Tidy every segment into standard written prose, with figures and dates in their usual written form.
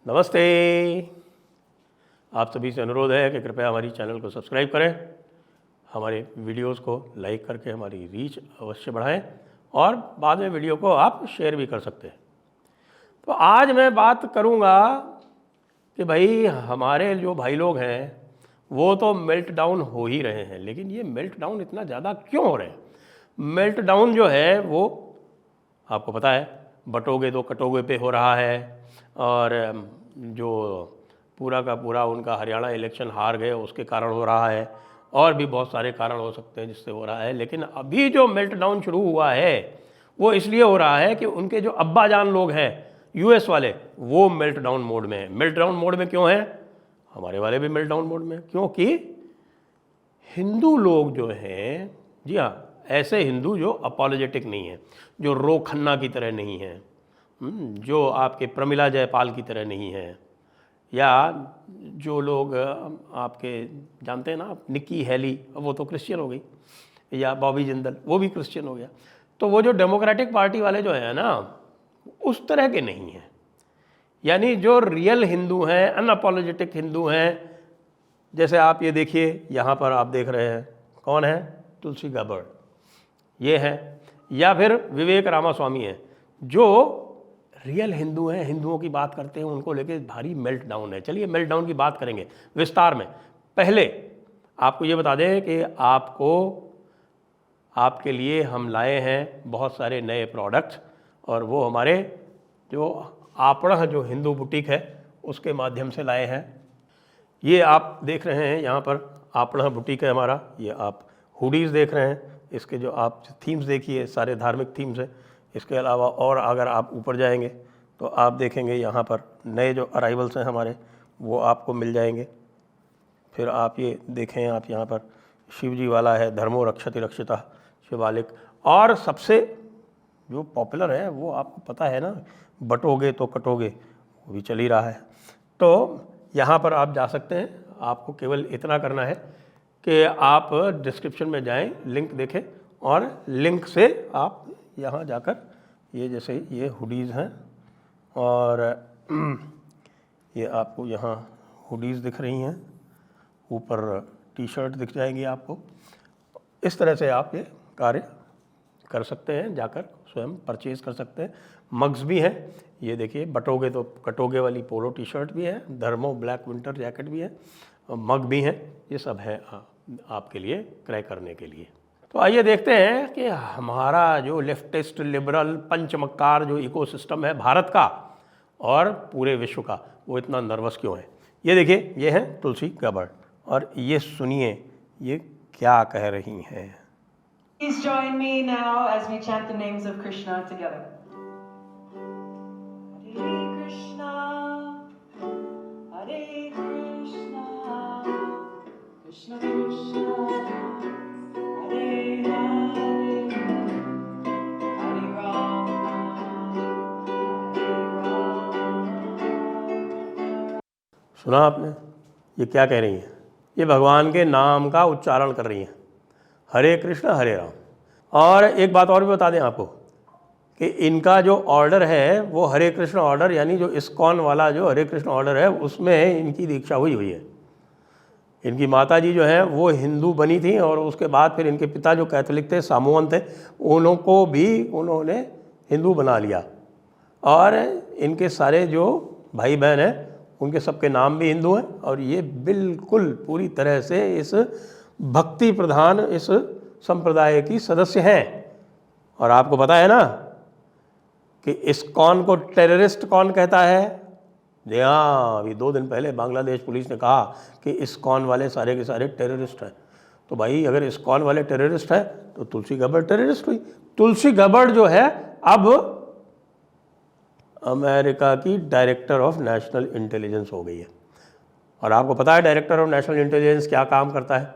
नमस्ते। आप सभी से अनुरोध है कि कृपया हमारी चैनल को सब्सक्राइब करें, हमारे वीडियोस को लाइक करके हमारी रीच अवश्य बढ़ाएं और बाद में वीडियो को आप शेयर भी कर सकते हैं। तो आज मैं बात करूंगा कि भाई हमारे जो भाई लोग हैं वो तो मेल्ट डाउन हो ही रहे हैं, लेकिन ये मेल्ट डाउन इतना ज़्यादा क्यों हो रहे हैं? मेल्ट डाउन जो है वो आपको पता है बटोगे तो कटोगे पे हो रहा है, और जो पूरा का पूरा उनका हरियाणा इलेक्शन हार गए उसके कारण हो रहा है, और भी बहुत सारे कारण हो सकते हैं जिससे हो रहा है। लेकिन अभी जो मेल्ट डाउन शुरू हुआ है वो इसलिए हो रहा है कि उनके जो अब्बा जान लोग हैं यूएस वाले वो मेल्ट डाउन मोड में हैं। मेल्ट डाउन मोड में क्यों हैं? हमारे वाले भी मेल्ट डाउन मोड में, क्योंकि हिंदू लोग जो हैं, जी हाँ, ऐसे हिंदू जो अपॉलोजेटिक नहीं हैं, जो रो खन्ना की तरह नहीं हैं, जो आपके प्रमिला जयपाल की तरह नहीं हैं, या जो लोग आपके जानते हैं ना निक्की हैली, वो तो क्रिश्चियन हो गई, या बॉबी जिंदल वो भी क्रिश्चियन हो गया। तो वो जो डेमोक्रेटिक पार्टी वाले जो हैं ना उस तरह के नहीं हैं, यानी जो रियल हिंदू हैं, अनअपोलोजेटिक हिंदू हैं। जैसे आप ये देखिए, यहाँ पर आप देख रहे हैं कौन है? तुलसी गब्बर्ड ये है, या फिर विवेक रामास्वामी है, जो रियल हिंदू हैं, हिंदुओं की बात करते हैं, उनको लेके भारी मेल्ट डाउन है। चलिए मेल्ट डाउन की बात करेंगे विस्तार में। पहले आपको ये बता दें कि आपके लिए हम लाए हैं बहुत सारे नए प्रोडक्ट्स, और वो हमारे जो आपड़ा जो हिंदू बुटीक है उसके माध्यम से लाए हैं। ये आप देख रहे हैं यहाँ पर आपड़ा बुटीक है हमारा। ये आप हुडीज़ देख रहे हैं, इसके जो आप थीम्स देखिए सारे धार्मिक थीम्स हैं। इसके अलावा और अगर आप ऊपर जाएंगे तो आप देखेंगे यहाँ पर नए जो अराइवल्स हैं हमारे वो आपको मिल जाएंगे। फिर आप ये देखें, आप यहाँ पर शिव जी वाला है, धर्मो रक्षति रक्षिता शिवालिक, और सबसे जो पॉपुलर है वो आपको पता है ना, बटोगे तो कटोगे, वो भी चल ही रहा है। तो यहाँ पर आप जा सकते हैं, आपको केवल इतना करना है कि आप डिस्क्रिप्शन में जाएं, लिंक देखें, और लिंक से आप यहाँ जाकर ये जैसे ये हुडीज़ हैं, और ये आपको यहाँ हुडीज़ दिख रही हैं, ऊपर टी शर्ट दिख जाएगी आपको। इस तरह से आप ये कार्य कर सकते हैं, जाकर स्वयं परचेज़ कर सकते हैं। मग्स भी हैं, ये देखिए बटोगे तो कटोगे वाली पोलो टी शर्ट भी है, धर्मो ब्लैक विंटर जैकेट भी है, मग भी हैं। ये सब है आपके लिए क्रय करने के लिए। तो आइए देखते हैं कि हमारा जो लेफ्टिस्ट लिबरल पंचमक्कार जो इकोसिस्टम है भारत का और पूरे विश्व का, वो इतना नर्वस क्यों है। ये देखिए, ये हैं तुलसी गब्बर्ड, और ये सुनिए ये क्या कह रही हैं। Please join me now as we chant the names of Krishna together. Hare Krishna, Hare Krishna, Krishna Krishna, Hare Hare, Hare Rama, Hare Rama. सुना आपने? ये क्या कह रही हैं? ये भगवान के नाम का उच्चारण कर रही हैं, हरे कृष्ण हरे राम। और एक बात और भी बता दें आपको कि इनका जो ऑर्डर है वो हरे कृष्ण ऑर्डर, यानी जो इस्कॉन वाला जो हरे कृष्ण ऑर्डर है उसमें इनकी दीक्षा हुई है। इनकी माता जी जो है वो हिंदू बनी थी, और उसके बाद फिर इनके पिता जो कैथोलिक थे, सामुअन थे, उनको भी उन्होंने हिंदू बना लिया। और इनके सारे जो भाई बहन हैं उनके सबके नाम भी हिंदू हैं, और ये बिल्कुल पूरी तरह से इस भक्ति प्रधान इस संप्रदाय की सदस्य हैं। और आपको पता है ना कि इस्कॉन को टेररिस्ट कौन कहता है? जी हाँ, अभी 2 दिन पहले बांग्लादेश पुलिस ने कहा कि इस्कॉन वाले सारे के सारे टेररिस्ट हैं। तो भाई अगर इस्कॉन वाले टेररिस्ट हैं तो तुलसी गब्बर्ड टेररिस्ट हुई। तुलसी गब्बर्ड जो है अब अमेरिका की डायरेक्टर ऑफ नेशनल इंटेलिजेंस हो गई है। और आपको पता है डायरेक्टर ऑफ नेशनल इंटेलिजेंस क्या काम करता है?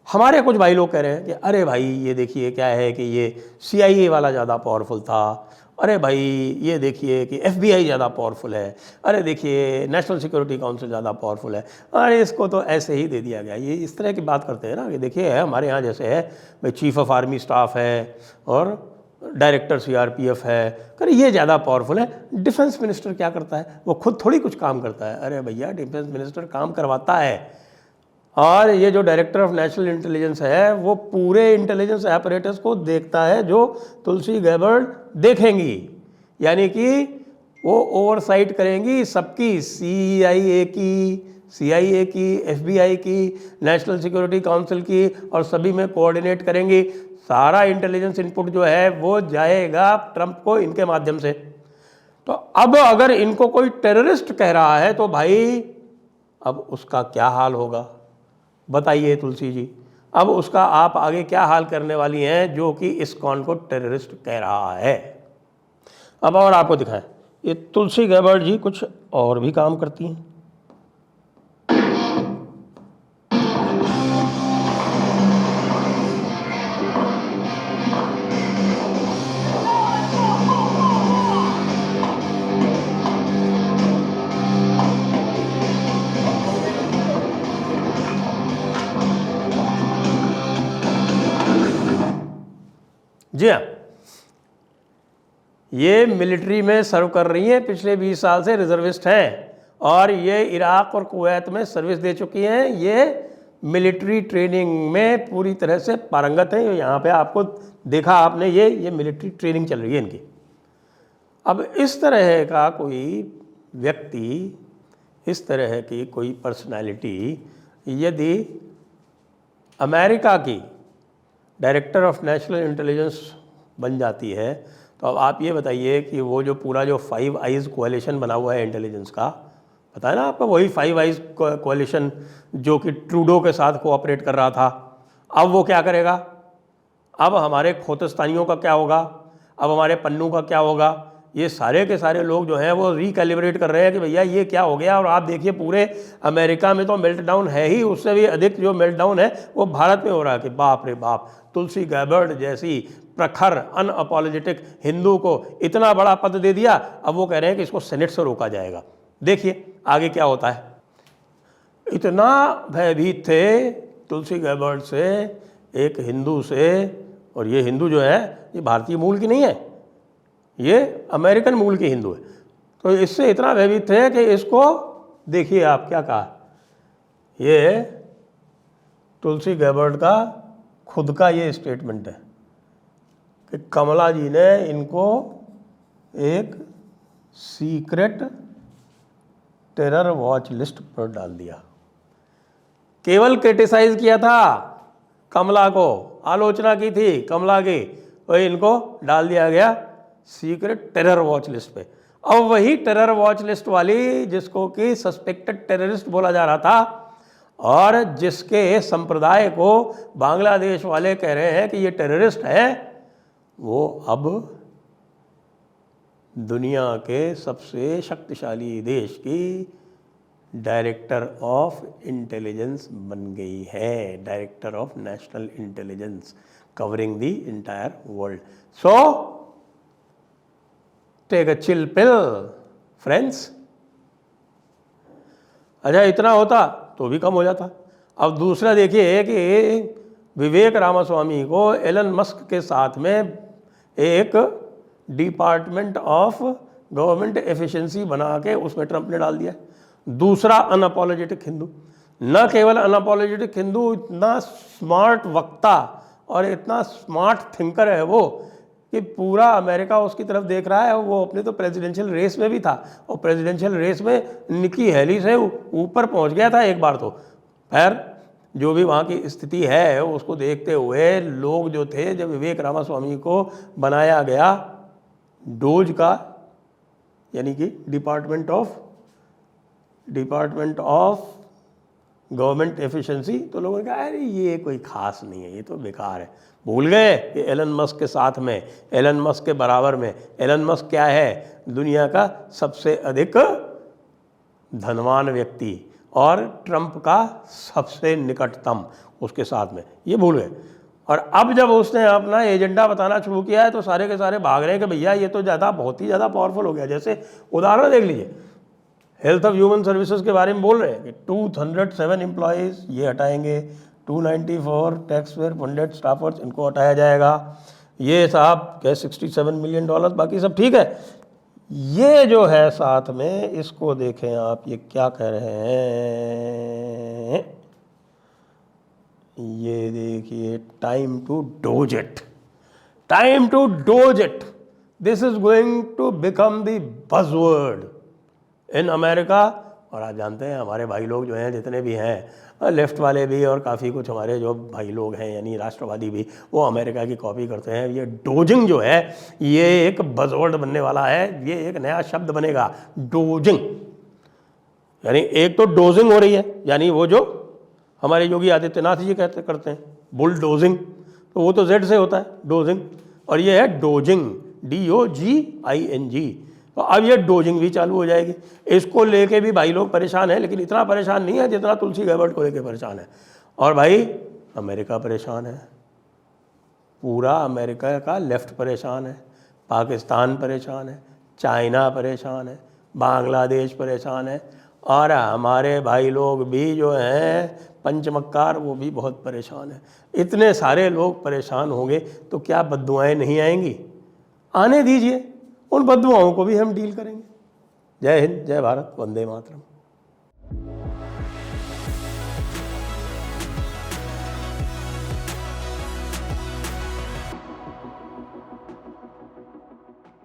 हमारे कुछ भाई लोग कह रहे हैं कि अरे भाई ये देखिए क्या है कि ये CIA वाला ज़्यादा पावरफुल था, अरे भाई ये देखिए कि FBI ज़्यादा पावरफुल है, अरे देखिए नेशनल सिक्योरिटी काउंसिल ज़्यादा पावरफुल है, अरे इसको तो ऐसे ही दे दिया गया। ये इस तरह की बात करते हैं ना कि देखिए हमारे यहाँ जैसे है भाई चीफ ऑफ आर्मी स्टाफ है, और डायरेक्टर सीआरपीएफ है, कर ये ज़्यादा पावरफुल है। डिफेंस मिनिस्टर क्या करता है? वो खुद थोड़ी कुछ काम करता है। अरे भैया, डिफेंस मिनिस्टर काम करवाता है। और ये जो डायरेक्टर ऑफ नेशनल इंटेलिजेंस है वो पूरे इंटेलिजेंस एपरेटस को देखता है जो तुलसी गैबर्ड देखेंगी, यानी कि वो ओवरसाइट करेंगी सबकी, CIA की, FBI की, नेशनल सिक्योरिटी काउंसिल की, और सभी में कोऑर्डिनेट करेंगी। सारा इंटेलिजेंस इनपुट जो है वो जाएगा ट्रंप को इनके माध्यम से। तो अब अगर इनको कोई टेररिस्ट कह रहा है तो भाई अब उसका क्या हाल होगा बताइए तुलसी जी। अब उसका आप आगे क्या हाल करने वाली हैं जो कि इस्कॉन को टेररिस्ट कह रहा है। अब और आपको दिखाएं, ये तुलसी गैबर्ड जी कुछ और भी काम करती हैं। जी हाँ, ये मिलिट्री में सर्व कर रही हैं, पिछले 20 साल से रिजर्विस्ट हैं, और ये इराक और कुवैत में सर्विस दे चुकी हैं। ये मिलिट्री ट्रेनिंग में पूरी तरह से पारंगत हैं। यहाँ पे आपको देखा आपने, ये मिलिट्री ट्रेनिंग चल रही है इनकी। अब इस तरह का कोई व्यक्ति, इस तरह की कोई पर्सनालिटी यदि अमेरिका की डायरेक्टर ऑफ नेशनल इंटेलिजेंस बन जाती है, तो अब आप ये बताइए कि वो जो पूरा जो 5 आइज़ कोalition बना हुआ है इंटेलिजेंस का, पता है ना आपका, वही 5 आइज़ कोalition जो कि ट्रूडो के साथ कोऑपरेट कर रहा था, अब वो क्या करेगा? अब हमारे खोतस्तानियों का क्या होगा? अब हमारे पन्नू का क्या होगा? ये सारे के सारे लोग जो हैं वो रिकैलिब्रेट कर रहे हैं कि भैया ये क्या हो गया। और आप देखिए पूरे अमेरिका में तो मेल्ट डाउन है ही, उससे भी अधिक जो मेल्ट डाउन है वो भारत में हो रहा है कि बाप रे बाप, तुलसी गैबर्ड जैसी प्रखर अनअपोलोजेटिक हिंदू को इतना बड़ा पद दे दिया, अब वो कह रहे हैं कि इसको सेनेट से रोका जाएगा। देखिए आगे क्या होता है। इतना भयभीत थे तुलसी गैबर्ड से, एक हिंदू से, और ये हिंदू जो है ये भारतीय मूल की नहीं है, ये अमेरिकन मूल की हिंदू है। तो इससे इतना भयभीत थे कि इसको देखिए आप क्या कहा। ये तुलसी गैबर्ड का खुद का ये स्टेटमेंट है कि कमला जी ने इनको एक सीक्रेट टेरर वॉच लिस्ट पर डाल दिया। केवल क्रिटिसाइज किया था कमला को, आलोचना की थी कमला की, तो इनको डाल दिया गया सीक्रेट टेरर वॉच लिस्ट पे। अब वही टेरर वॉच लिस्ट वाली जिसको कि सस्पेक्टेड टेररिस्ट बोला जा रहा था, और जिसके संप्रदाय को बांग्लादेश वाले कह रहे हैं कि ये टेररिस्ट है, वो अब दुनिया के सबसे शक्तिशाली देश की डायरेक्टर ऑफ इंटेलिजेंस बन गई है, director of national intelligence covering the entire world. So take a chill pill friends. अच्छा, इतना होता तो भी कम हो जाता। अब दूसरा देखिए कि विवेक रामास्वामी को एलन मस्क के साथ में एक डिपार्टमेंट ऑफ गवर्नमेंट एफिशिएंसी बना के उसमें ट्रंप ने डाल दिया। दूसरा अनअपोलोजेटिक हिंदू, न केवल अनअपोलोजेटिक हिंदू, इतना स्मार्ट वक्ता और इतना स्मार्ट थिंकर है वो कि पूरा अमेरिका उसकी तरफ देख रहा है। वो अपने तो प्रेसिडेंशियल रेस में भी था, और प्रेसिडेंशियल रेस में निकी हेली से ऊपर पहुंच गया था एक बार तो। खैर, जो भी वहाँ की स्थिति है उसको देखते हुए लोग जो थे, जब विवेक रामास्वामी को बनाया गया डोज का, यानी कि डिपार्टमेंट ऑफ गवर्नमेंट एफिशिएंसी, तो लोगों ने कहा अरे ये कोई खास नहीं है, ये तो बेकार है। भूल गए कि एलन मस्क के साथ में, एलन मस्क के बराबर में, एलन मस्क क्या है? दुनिया का सबसे अधिक धनवान व्यक्ति और ट्रंप का सबसे निकटतम उसके साथ में, ये भूल गए। और अब जब उसने अपना एजेंडा बताना शुरू किया है तो सारे के सारे भाग रहे हैं कि भैया ये तो बहुत ही ज़्यादा पावरफुल हो गया। जैसे उदाहरण देख लीजिए, हेल्थ ऑफ ह्यूमन सर्विसेज के बारे में बोल रहे हैं कि 207 एम्प्लॉयज़ ये हटाएंगे, 294 टैक्स पेयर फंडेड स्टाफर्स इनको हटाया जाएगा, ये साहब क्या 67 मिलियन डॉलर, बाकी सब ठीक है। ये जो है साथ में, इसको देखें आप, ये क्या कह रहे हैं, ये देखिए, time to DOGE it, time to DOGE it, this is going to become the buzzword in America. और आप जानते हैं हमारे भाई लोग जो हैं, जितने भी हैं, लेफ्ट वाले भी और काफ़ी कुछ हमारे जो भाई लोग हैं यानी राष्ट्रवादी भी, वो अमेरिका की कॉपी करते हैं। ये डोजिंग जो है, ये एक बज़वर्ड बनने वाला है, ये एक नया शब्द बनेगा, डोजिंग। यानी एक तो डोजिंग हो रही है, यानी वो जो हमारे योगी आदित्यनाथ जी करते हैं बुलडोजिंग, तो वो तो जेड से होता है डोजिंग, और ये है डोजिंग, DOGING। तो अब ये डोजिंग भी चालू हो जाएगी। इसको लेके भी भाई लोग परेशान हैं, लेकिन इतना परेशान नहीं है जितना तुलसी गैबर्ट को लेके परेशान है। और भाई अमेरिका परेशान है, पूरा अमेरिका का लेफ्ट परेशान है, पाकिस्तान परेशान है, चाइना परेशान है, बांग्लादेश परेशान है, और हमारे भाई लोग भी जो हैं पंचमक्कार, वो भी बहुत परेशान है। इतने सारे लोग परेशान होंगे तो क्या बद्दुआएं नहीं आएंगी? आने दीजिए, उन बद्दुआओं को भी हम डील करेंगे। जय हिंद, जय भारत, वंदे मातरम।